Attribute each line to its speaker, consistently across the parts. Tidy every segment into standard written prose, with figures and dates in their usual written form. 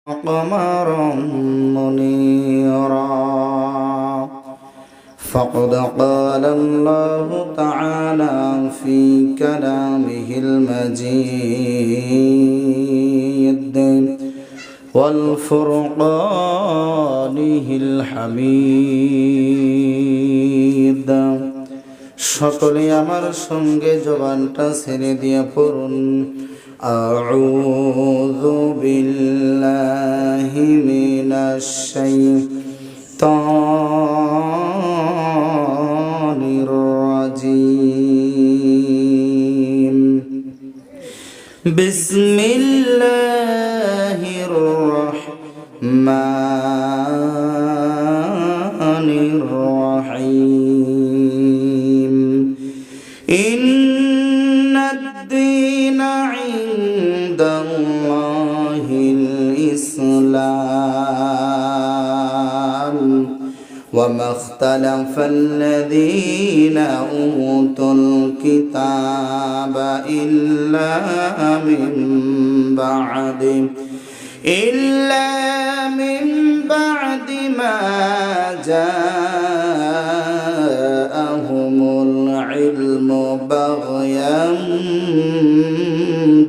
Speaker 1: قمرا منيرا فقد قال الله تعالى في كلامه المجيد والفرقانه الحميد সকলে আমার সঙ্গে জবানটা ছেড়ে দিয়ে পড়ুন আউযু বিল্লাহি মিনাশ শাইতানির রাজিম বিসমিল্লাহির রাহমানির রাহিম ইন্নাদ-দীনা ইনদাল্লাহিল ইসলাম وما اختلف الذين أوتوا الكتاب إلا من بعد ما جاءهم العلم بغيا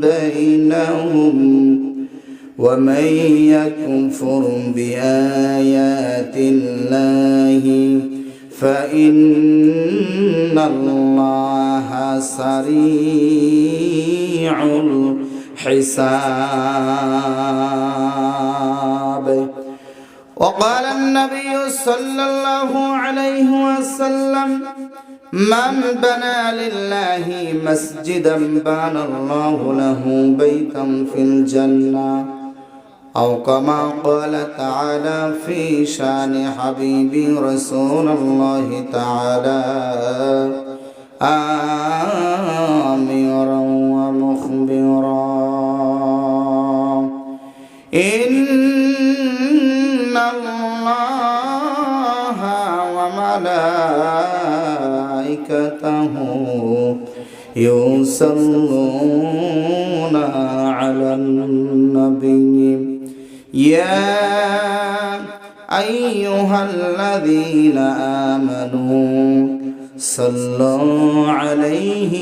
Speaker 1: بينهم ومن يكفر بآيات الله فإن الله سريع الحساب وقال النبي صلى الله عليه وسلم من بنى لله مسجدا بنى الله له بيتا في الجنة أو كما قال تعالى في شان حبيبي رسول الله تعالى آمرا ومخبرا إن الله وملائكته يصلون على النبي يا أيها الذين آمنوا صلوا عليه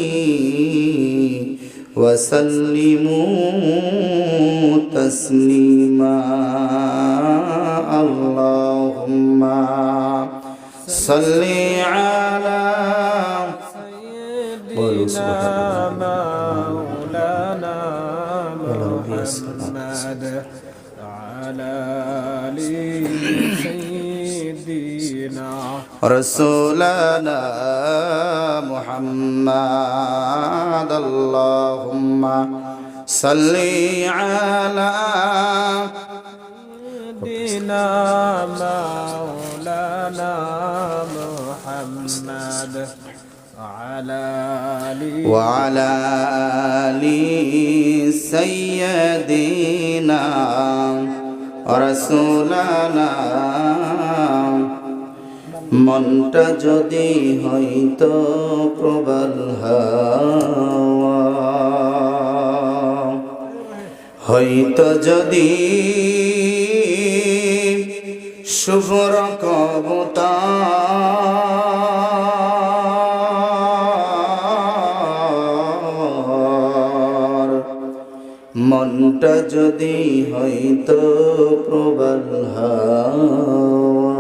Speaker 1: وسلموا تسليما اللهم صل على سيدنا مولانا محمد على آل سيدنا رسولنا محمد اللهم صل على سيدنا مولانا محمد وعلى آل سيدنا رسولنا মনটা যদি হইতো প্রবল হাওয়া হইতো যদি শুভ্র কবুতর মনটা যদি হইতো প্রবল হাওয়া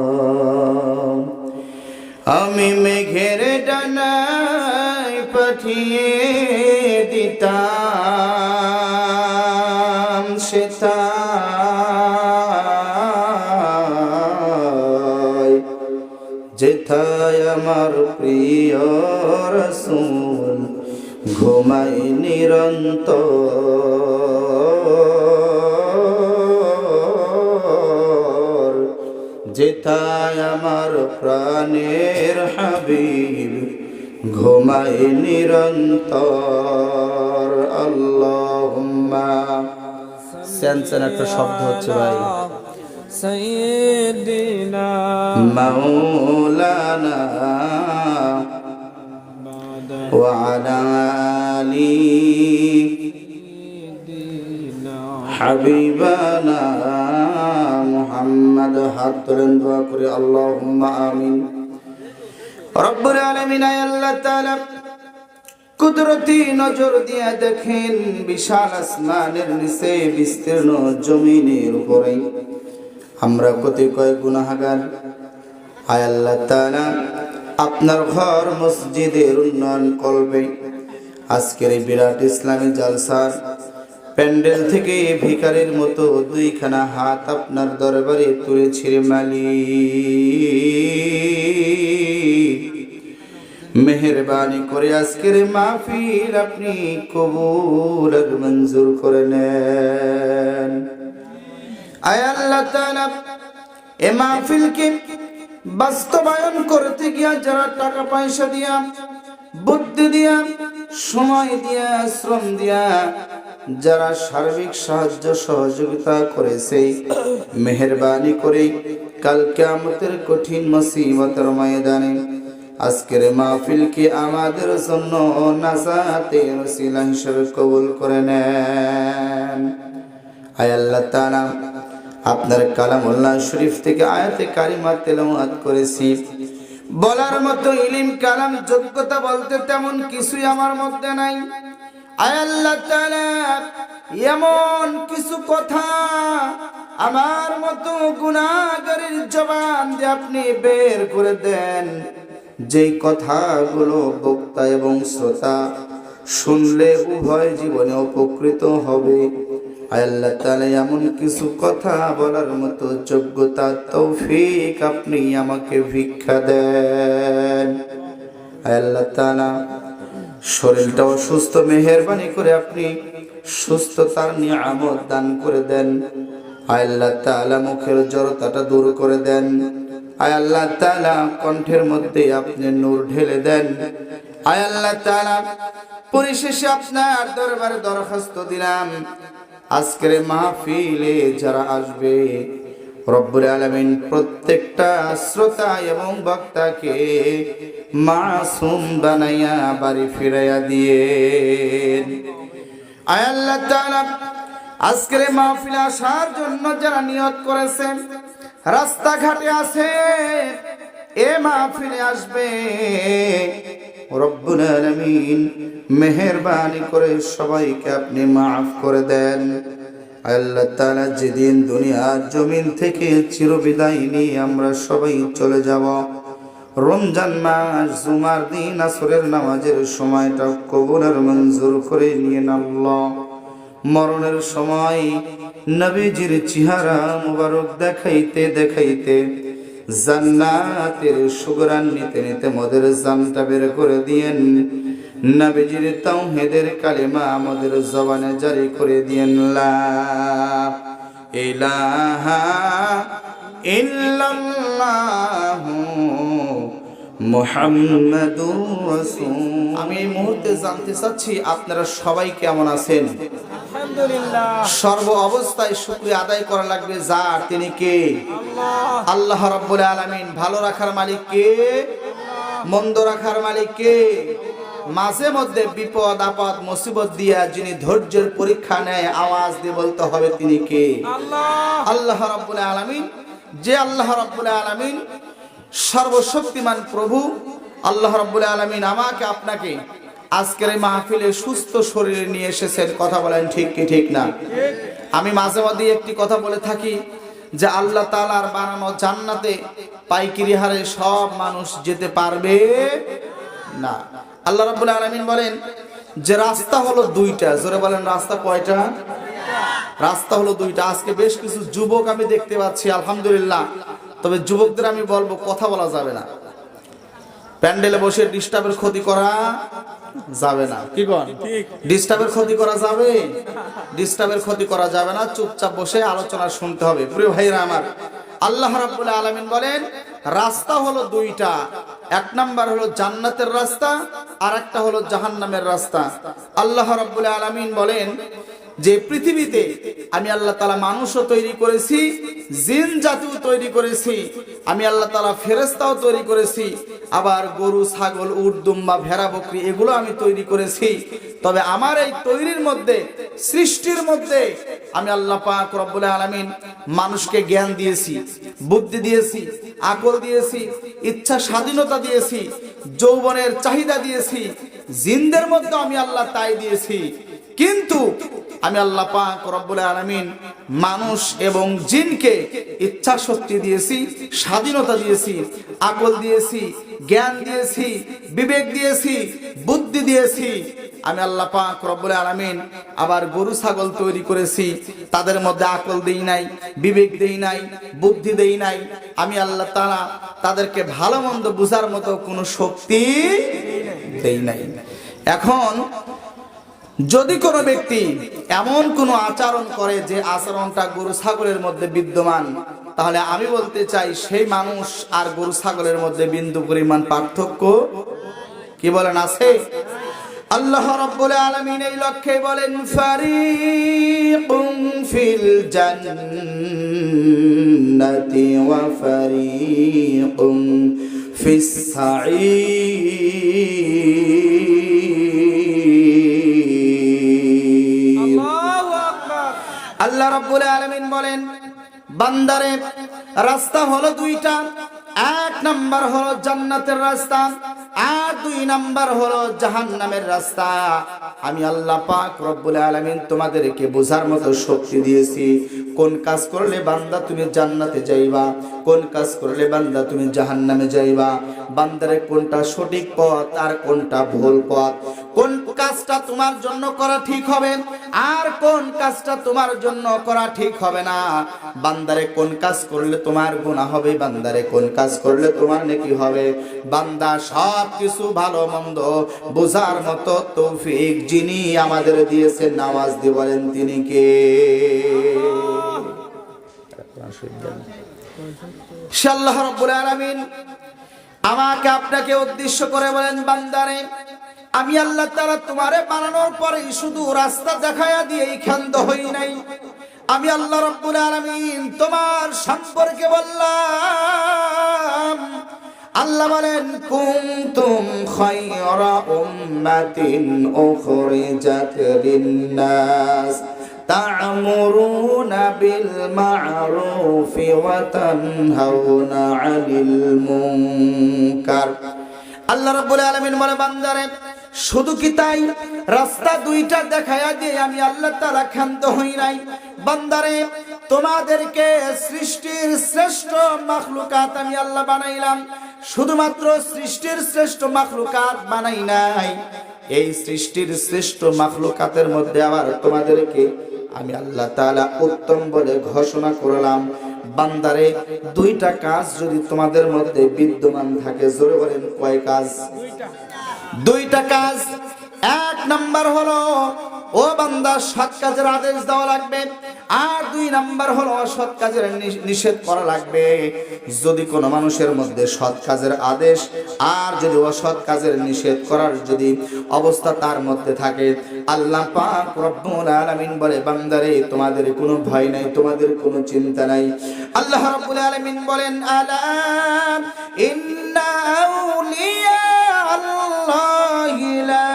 Speaker 1: আমি মেঘের ডানায় পাঠিয়ে দিতাম সেথায় যেথায় আমার প্রিয় রাসূল ঘুমায় নিরন্তর যেথায় আমার প্রাণের হাবিব ঘুমায় নিরন্তর আল্লাহুম্মা সেনসেন একটা শব্দ হচ্ছে ভাই সাইয়্যিদিনা মাওলানা ওয়া আলা আলি হাবিবানা হাত তোলেন, দোয়া করে আল্লাহুম্মা আমিন। রব্বুল আলামিন আল্লাহ তাআলা কুদরতি নজর দিয়ে দেখেন বিশাল আসমানের নিচে বিস্তীর্ণ জমিনের উপরে আমরা কত কয় গুনাহগার। আয় আল্লাহ তাআলা, আপনার ঘর মসজিদের উন্নয়ন করবে। আজকের এই বিরাট ইসলামী জালসার প্যান্ডেল থেকে ভিখারির মতো দুইখানা হাত আপনার দরবারে তুলেছি রে মালিক। মেহেরবানি করে আজকের মাহফিল আপনি কবুল আর মঞ্জুর করে নেন। আয় আল্লাহ তাআলা, এই মাহফিলকে বাস্তবায়ন করতে গিয়া যারা টাকা পয়সা দিয়া, বুদ্ধি দিয়া, সময় দিয়া, শ্রম দিয়া যারা সার্বিক সাহায্য সহযোগিতা করেছে, মেহেরবানি করে কাল কিয়ামতের কঠিন মুসিবতের ময়দানে আজকের মাহফিলকে আমাদের জন্য নাজাতের ওসিলা হিসেবে কবুল করে নেন। আয় আল্লাহ তাআলা, আপনার কালামুল্লাহ শরীফ থেকে আয়াতে কারিমা তেলাওয়াত করেছি, বলার মতো ইলম কালাম যোগ্যতা বলতে তেমন কিছুই আমার মধ্যে নাই। আয় আল্লাহ তাআলা, এমন কিছু কথা আমার মতো গুনাহগারের জবান দিয়ে আপনি বের করে দেন, যেই কথাগুলো বক্তা এবং শ্রোতা শুনলে উভয় জীবনে উপকৃত হবে। আয় আল্লাহ তাআলা, এমন কিছু কথা বলার মতো যোগ্যতা তৌফিক আপনি আমাকে ভিক্ষা দেন। আয় আল্লাহ তাআলা, শরীরটা অসুস্থ, মেহেরবানি করে আপনি সুস্থতার নিয়ামত দান করে দেন। আয় আল্লাহ তাআলা, মুখের জড়তাটা দূর করে দেন। আয় আল্লাহ তাআলা, কণ্ঠের মধ্যে আপনি নূর ঢেলে দেন। আয় আল্লাহ তাআলা, পরিশেষে আপনার দরবারে দরখাস্ত দিলাম, আজকের মাহফিলে যারা আসবে রব্বুল আলামিন প্রত্যেকটা শ্রোতা এবং বক্তাকে মাসুম বানাইয়া বাড়ি ফিরাইয়া দিয়েন। আয় আল্লাহ তাআলা, আজকের মাহফিলে আসার জন্য যারা নিয়ত করেছেন, রাস্তাঘাটে আছে এ মাহফিলে আসবে, রব্বুল আলামিন মেহেরবানি করে সবাইকে আপনি মাফ করে দেন। আল্লাহ তাআলা, যেদিন দুনিয়ার জমিন থেকে চিরবিদায় নিয়ে আমরা সবাই চলে যাব, রমজান মাস জুমার দিন আসরের নামাজের সময়টা কবুল আর মঞ্জুর করে নিয়ে আল্লাহ। মরণের সময় নবীজির চেহারা মুবারক দেখাইতে দেখাইতে, জান্নাতের সুগরান নিতে নিতে মোদের জানটা বের করে দিয়েন। নবীজির তাওহীদের কালেমা আমাদের জবানে জারি করে দিয়েন, লা ইলাহা ইল্লাল্লাহু মুহাম্মাদুর রাসূল। আমি এই মুহূর্তে জানতে চাচ্ছি আপনারা সবাই কেমন আছেন? আলহামদুলিল্লাহ। সর্ব অবস্থায় শুকরিয়া আদায় করা লাগবে যার, তিনি কে? আল্লাহ। আল্লাহ রাব্বুল আলামিন। ভালো রাখার মালিক কে? মন্দ রাখার মালিক কে? মাঝে মধ্যে বিপদ আপদ মুসিবত দিয়া যিনি ধৈর্যের পরীক্ষা নেয়, আওয়াজ দিয়ে বলতে হবে তিনি কে? আল্লাহ। আল্লাহ রাব্বুল আলামিন। যে আল্লাহ রাব্বুল আলামিন সর্বশক্তিমান প্রভু, আল্লাহ রাব্বুল আলামিন আমাকে আপনাকে আজকের এই মাহফিলে সুস্থ শরীরে নিয়ে এসেছেন। কথা বলেন ঠিক কি ঠিক না? আমি মাঝে মধ্যে একটি কথা বলে থাকি যে আল্লাহ তাআলার বানানো জান্নাতে পাইকারি হারে সব মানুষ যেতে পারবে না। আল্লাহ রাব্বুল আলামিন বলেন যে রাস্তা হলো দুইটা। জোরে বলেন, রাস্তা কয়টা? রাস্তা হলো দুইটা। আজকে বেশ কিছু যুবক আমি দেখতে পাচ্ছি, আলহামদুলিল্লাহ। তবে যুবকদের আমি বলবো, কথা বলা যাবে না, প্যান্ডেলে বসে ডিস্টার্বের ক্ষতি করা যাবে না। কি বল? ডিস্টার্বের ক্ষতি করা যাবে? ডিস্টার্বের ক্ষতি করা যাবে না, চুপচাপ বসে আলোচনা শুনতে হবে। প্রিয় ভাইরা আমার, আল্লাহ রাব্বুল আলামিন বলেন রাস্তা হলো দুইটা। এক নাম্বার হলো জান্নাতের রাস্তা, আর একটা হলো জাহান্নামের রাস্তা। আল্লাহ রাব্বুল আলামিন বলেন যে পৃথিবীতে আমি আল্লাহ তাআলা মানুষও তৈরি করেছি, জিন জাতিও তৈরি করেছি, আমি আল্লাহ তাআলা ফেরেশতাও তৈরি করেছি, আবার গরু ছাগল উট দুম্বা ভেড়া বকরি এগুলো আমি তৈরি করেছি। তবে আমার এই তৈরির মধ্যে, সৃষ্টির মধ্যে আমি আল্লাহ পাক রব্বুল আলামিন মানুষকে জ্ঞান দিয়েছি, বুদ্ধি দিয়েছি, আকল দিয়েছি, ইচ্ছা স্বাধীনতা দিয়েছি, যৌবনের চাহিদা দিয়েছি, জিনদের মধ্যে আমি আল্লাহ তাই দিয়েছি। কিন্তু আমি আল্লাহ পাক রব্বুল আলামিন মানুষ এবং জিনকে ইচ্ছা শক্তি দিয়েছি, স্বাধীনতা দিয়েছি, আকল দিয়েছি, জ্ঞান দিয়েছি, বিবেক দিয়েছি, বুদ্ধি দিয়েছি। আমি আল্লাহ পাক রব্বুল আলামিন আবার গরু ছাগল তৈরি করেছি, তাদের মধ্যে আকল দেই নাই, বিবেক দেই নাই, বুদ্ধি দেই নাই। আমি আল্লাহ তাআলা তাদেরকে ভালো মন্দ বুঝার মতো কোনো শক্তি দেই নাই। এখন যদি কোনো ব্যক্তি এমন কোনো আচরণ করে যে আচরণটা গরু ছাগলের মধ্যে বিদ্যমান, তাহলে আমি বলতে চাই সেই মানুষ আর গরু ছাগলের মধ্যে বিন্দু পরিমাণ পার্থক্য কি বলেন আছে? আল্লাহ রাব্বুল আলামিন এই লক্ষ্যে বলেন ফারিকুম ফিল জান্নাতি ওয়া ফারিকুম ফিস সাঈর। আল্লাহু আকবার। আল্লাহ রাব্বুল আলামিন বলেন বান্দারে রাস্তা হলো দুইটা, এক নাম্বার হলো জান্নাতের রাস্তা আর দুই নাম্বার হলো জাহান্নামের রাস্তা। আমি আল্লাহ পাক রব্বুল আলামিন তোমাদেরকে বোঝার মতো শক্তি দিয়েছি। কোন কাজ করলে বান্দা তুমি জান্নাতে যাইবা, কোন কাজ করলে বান্দা তুমি জাহান্নামে যাইবা। বান্দারে কোনটা সঠিক পথ আর কোনটা ভুল পথ, কোন কাজটা তোমার জন্য করা ঠিক হবে আর কোন কাজটা তোমার জন্য করা ঠিক হবে না। বান্দারে কোন কাজ করলে তোমার গুনাহ হবে, বান্দারে কোন কাজ করলে তোমার নেকি হবে। বান্দা সব কিছু ভালো মন্দ বোঝার মতো তৌফিক যিনি আমাদের দিয়েছেন, নামাজ দিয়ে বলেন তিনি কে? আল্লাহ রাব্বুল আলামিন আমাকে আপনাকে উদ্দেশ্য করে বলেন বান্দারে আমি আল্লাহ তাআলা তোমারে বানানোর পরে শুধু রাস্তা দেখায়া দিয়েই ক্ষান্ত হই নাই। আমি আল্লাহ রাব্বুল আলামিন তোমার সম্পর্কে বললাম। আল্লাহ বলেন কুনতুম খায়রা উম্মাতিন উখরিজাত লিন-নাস তা'মুরুনা বিল মা'রুফি ওয়া তানহাউনা 'আনিল মুনকার। আল্লাহ রাব্বুল আলামিন বলে বান্দারে শুধু কি তাই রাস্তা দুইটা দেখায়া দিয়ে আমি আল্লাহ তাআলা ক্ষান্ত হই নাই। বান্দারে তোমাদেরকে সৃষ্টির শ্রেষ্ঠ মাখলুকাত আমি আল্লাহ বানাইলাম, শুধুমাত্র সৃষ্টির শ্রেষ্ঠ মাখলুকাত বানাই নাই। এই সৃষ্টির শ্রেষ্ঠ মাখলুকাতের মধ্যে আবার তোমাদেরকে আমি আল্লাহ তাআলা উত্তম বলে ঘোষণা করলাম। বান্দারে দুইটা কাজ যদি তোমাদের মধ্যে বিদ্যমান থাকে, জোরে বলেন কয় কাজ? দুইটা কাজ। এক নাম্বার হলো ও বান্দা সৎ কাজের আদেশ দেওয়া লাগবে, আর দুই নাম্বার হলো অসৎ কাজের নিষেধ করা লাগবে। যদি কোনো মানুষের মধ্যে সৎ কাজের আদেশ আর যদি অসৎ কাজের নিষেধ করার যদি অবস্থা তার মধ্যে থাকে, আল্লাহ পাক রব্বুল আলামিন বলে বান্দারে তোমাদের কোনো ভয় নাই, তোমাদের কোনো চিন্তা নাই। আল্লাহ রাব্বুল আলামিন বলেন আলা ইন্না আউলিয়া আল্লাহি লা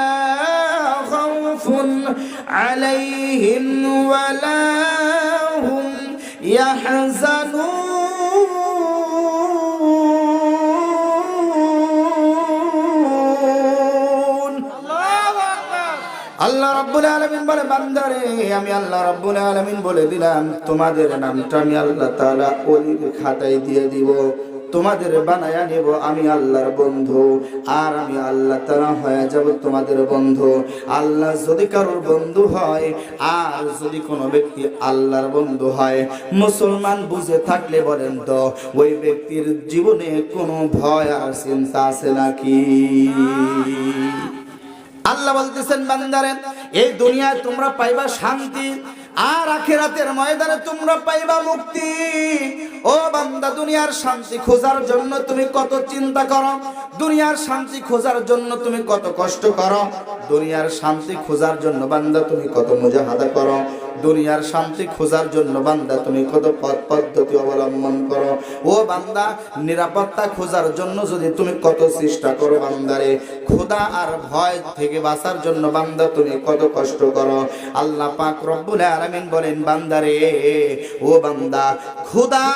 Speaker 1: খাউফুন আলাইহিম ওয়া লা হুম ইয়াহজানুন। আল্লাহ রাব্বুল আলামিন বলে বান্দারে আমি আল্লাহ রাব্বুল আলামিন বলে দিলাম তোমাদের নামটা আমি আল্লাহ তাআলা ওলির খাতায় দিয়ে দিব, তোমাদের বানায়া নেব আমি আল্লাহর বন্ধু, আর আমি আল্লাহ তাআলা হয়ে যাব তোমাদের বন্ধু। আল্লাহ যদি কারোর বন্ধু হয় আর যদি কোনো ব্যক্তি আল্লাহর বন্ধু হয়, মুসলমান বুঝে থাকলে বলেন তো ওই ব্যক্তির জীবনে কোনো ভয় আর চিন্তা আছে নাকি? আল্লাহ বলতেছেন বান্দারে এই দুনিয়ায় তোমরা পাইবা শান্তি আর আখিরাতের ময়দানে তোমরা পাইবা মুক্তি। ও বান্দা দুনিয়ার শান্তি খোঁজার জন্য তুমি কত চিন্তা করো, দুনিয়ার শান্তি খোঁজার জন্য তুমি কত কষ্ট করো, দুনিয়ার শান্তি খোঁজার জন্য বান্দা তুমি কত মুজাহাদা করো। ও দুনিয়ার শান্তি খোঁজার জন্য বান্দা তুমি কত পথ পদ্ধতি অবলম্বন করো। ও বান্দা নিরাপত্তা খোঁজার জন্য যদি তুমি কত চেষ্টা করো বান্দারে, খোদা আর ভয় থেকে বাঁচার জন্য বান্দা তুমি কত কষ্ট করো। আল্লাহ পাক রব্বুল আলামিন বলেন বান্দারে, ও বান্দা খোদা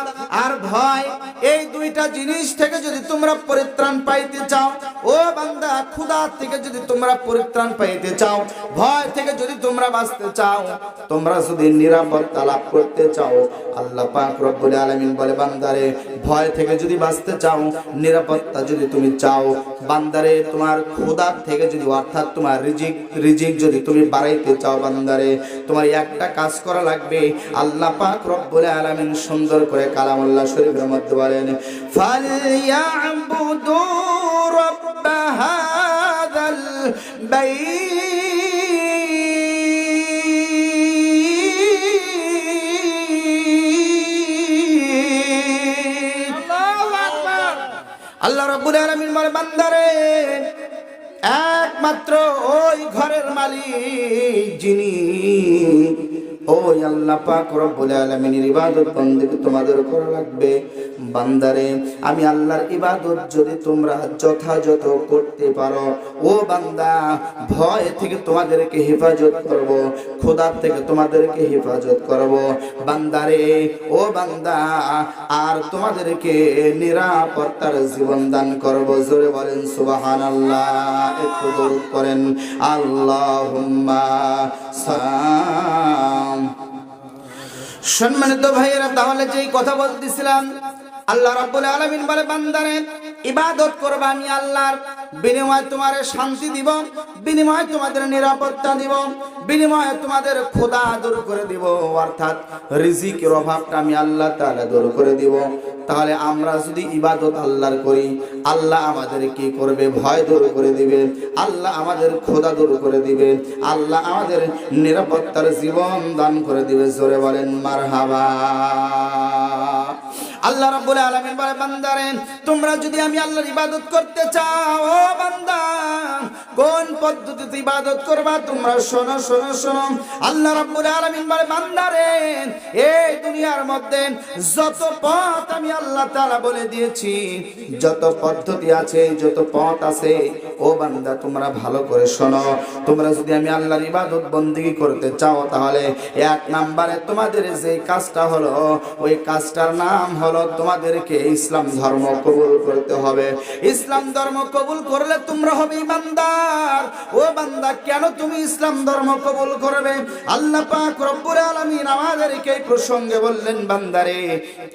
Speaker 1: আর ভয় এই দুইটা জিনিস থেকে যদি তোমরা পরিত্রাণ পাইতে চাও, ও বান্দা খোদা থেকে যদি তোমরা পরিত্রাণ পাইতে চাও, ভয় থেকে যদি তোমরা বাঁচতে চাও, তোমরা যদি নিরাপত্তা লাভ করতে চাও, আল্লাহ পাক রব্বুল আলামিন বলে বান্দারে ভয় থেকে যদি বাঁচতে চাও, নিরাপত্তা যদি তুমি চাও, বান্দারে তোমার খোদা থেকে যদি অর্থাৎ তোমার রিজিক যদি তুমি বাড়াইতে চাও, বান্দারে তোমার একটা কাজ করা লাগবে। আল্লাহ পাক রব্বুল আলামিন সুন্দর করে কালামুল্লাহ শরীফের মধ্যে বলেন, ফালইয়াবুদু রাব্ব হাযাল বাইত। আল্লাহু আকবার। আল্লাহ রাব্বুল আলামিন বলে বান্দারে একমাত্র ওই ঘরের মালিক যিনি, ওই আল্লাহ পাক রব্বুল আলামিনের ইবাদত বন্দেগী তোমাদের করা লাগবে। বান্দারে আমি আল্লাহর ইবাদত যদি তোমরা যথাযথ করতে পারো, ও বান্দা ভয় থেকে তোমাদেরকে হেফাজত করব, খোদার থেকে তোমাদেরকে হেফাজত করব বান্দারে, ও বান্দা আর তোমাদেরকে নিরাপত্তার জীবন দান করব। জোরে বলেন সুবহানাল্লাহ, একটু দরুদ করেন আল্লাহুম্মা সাল্লাম। সম্মানিত ভাইয়েরা, তাহলে যেই কথা বলতেছিলাম, আল্লাহ রাব্বুল আলামিন বলে বান্দারে ইবাদত করবা, আমি আল্লাহর বিনিময়ে তোমার শান্তি দিব, বিনিময়ে তোমাদের নিরাপত্তা দিব, বিনিময়ে তোমাদের খোদা দূর করে দিব, অর্থাৎ রিজিকের অভাবটা আমি আল্লাহ তাআলা দূর করে দিব। তাহলে আমরা যদি ইবাদত আল্লাহর করি, আল্লাহ আমাদের কি করবে? ভয় দূর করে দিবে, আল্লাহ আমাদের খোদা দূর করে দিবে, আল্লাহ আমাদের নিরাপত্তার জীবন দান করে দিবে। জোরে বলেন মারহাবা। আল্লাহ রাব্বুল আলামিন বলে বান্দারে তোমরা যদি আমি আল্লাহর ইবাদত করতে চাও, ও বান্দা কোন পদ্ধতিতে ইবাদত করবা তোমরা শোনো শোনো শোনো। আল্লাহ রাব্বুল আলামিন বলে বান্দারে এই দুনিয়ার মধ্যে যত পথ আমি আল্লাহ তাআলা বলে দিয়েছি, যত পদ্ধতি আছে, যত পথ আছে, ও বান্দা তোমরা ভালো করে শোনো। তোমরা যদি আমি আল্লাহর ইবাদত বন্দেগী করতে চাও, তাহলে এক নম্বরে তোমাদের যে কাজটা হলো, ওই কাজটার নাম হলো তোমাদেরকে ইসলাম ধর্ম কবুল করতে হবে। ইসলাম ধর্ম কবুল করলে তোমরা হবে ইমানদার। ও বান্দা কেন তুমি ইসলাম ধর্ম কবুল করবে? আল্লাহ পাক রব্বুল আলামিন আমাদেরকে এই প্রসঙ্গে বললেন বান্দারে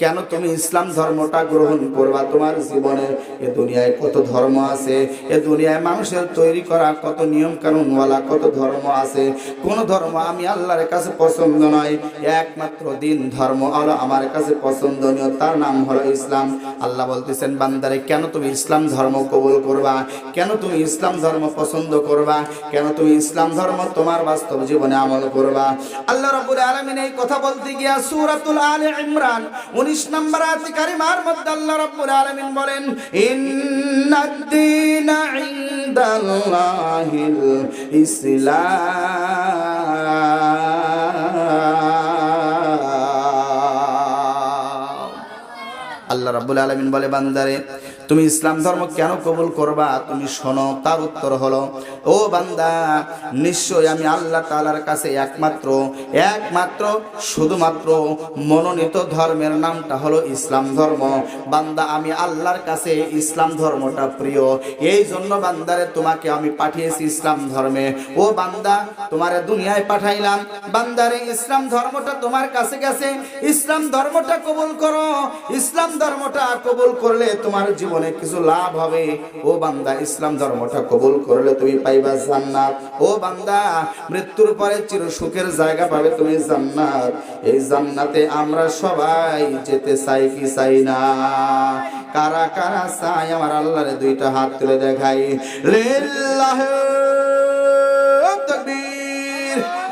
Speaker 1: কেন তুমি ইসলাম ধর্মটা গ্রহণ করবা? তোমার জীবনে এ দুনিয়ায় কত ধর্ম আছে, এ দুনিয়ায় মানুষের তৈরি করা কত নিয়ম কানুনওয়ালা কত ধর্ম আছে, কোন ধর্ম আমি আল্লাহর কাছে পছন্দ নয়, একমাত্র দিন ধর্ম হলো আমার কাছে পছন্দনীয়, তার নাম হলো ইসলাম। আল্লাহ বলতেছেন বান্দারে কেন তুমি ইসলাম ধর্ম কবুল করবা, কেন তুমি ইসলাম ধর্ম পছন্দ করবা, কেন তুমি ইসলাম ধর্ম তোমার বাস্তব জীবনে আমল করবা? আল্লাহ রাব্বুল আলামিন এই কথা বলতে গিয়া সূরাতুল আলে ইমরান 19 নম্বর আয়াত কারিমার মধ্যে আল্লাহ রাব্বুল আলামিন বলেন ইন্নাদ-দীনা ইনদাল্লাহিল ইসলাম। আল্লাহ রাব্বুল আলামিন বলে বান্দারে তুমি ইসলাম ধর্ম কেন কবুল করবা? তুমি শোনো। তার উত্তর হলো, ও বান্দা নিশ্চয় আমি আল্লাহ তাআলার কাছে একমাত্র শুধুমাত্র মনোনীত ধর্মের নামটা হলো ইসলাম ধর্ম। বান্দা আমি আল্লাহর কাছে ইসলাম ধর্মটা প্রিয়, এই জন্য বান্দারে তোমাকে আমি পাঠিয়েছি ইসলাম ধর্মে। ও বান্দা তোমারে দুনিয়ায় পাঠাইলাম, বান্দারে ইসলাম ধর্মটা তোমার কাছে গেছে, ইসলাম ধর্মটা কবুল করো। ইসলাম ধর্মটা কবুল করলে তোমার জীবনে কিছু লাভ হবে। ও বান্দা ইসলাম ধর্মটা কবুল করলে তুমি পাইবা জান্নাত। ও বান্দা মৃত্যুর পরে চির সুখের জায়গা পাবে তুমি জান্নাত। এই জান্নাতে আমরা সবাই যেতে চাই কি চাই না? কারা কারা চাই? আমার আল্লাহরে দুইটা হাত তুলে দেখাই। লিল্লাহি তাকবীর।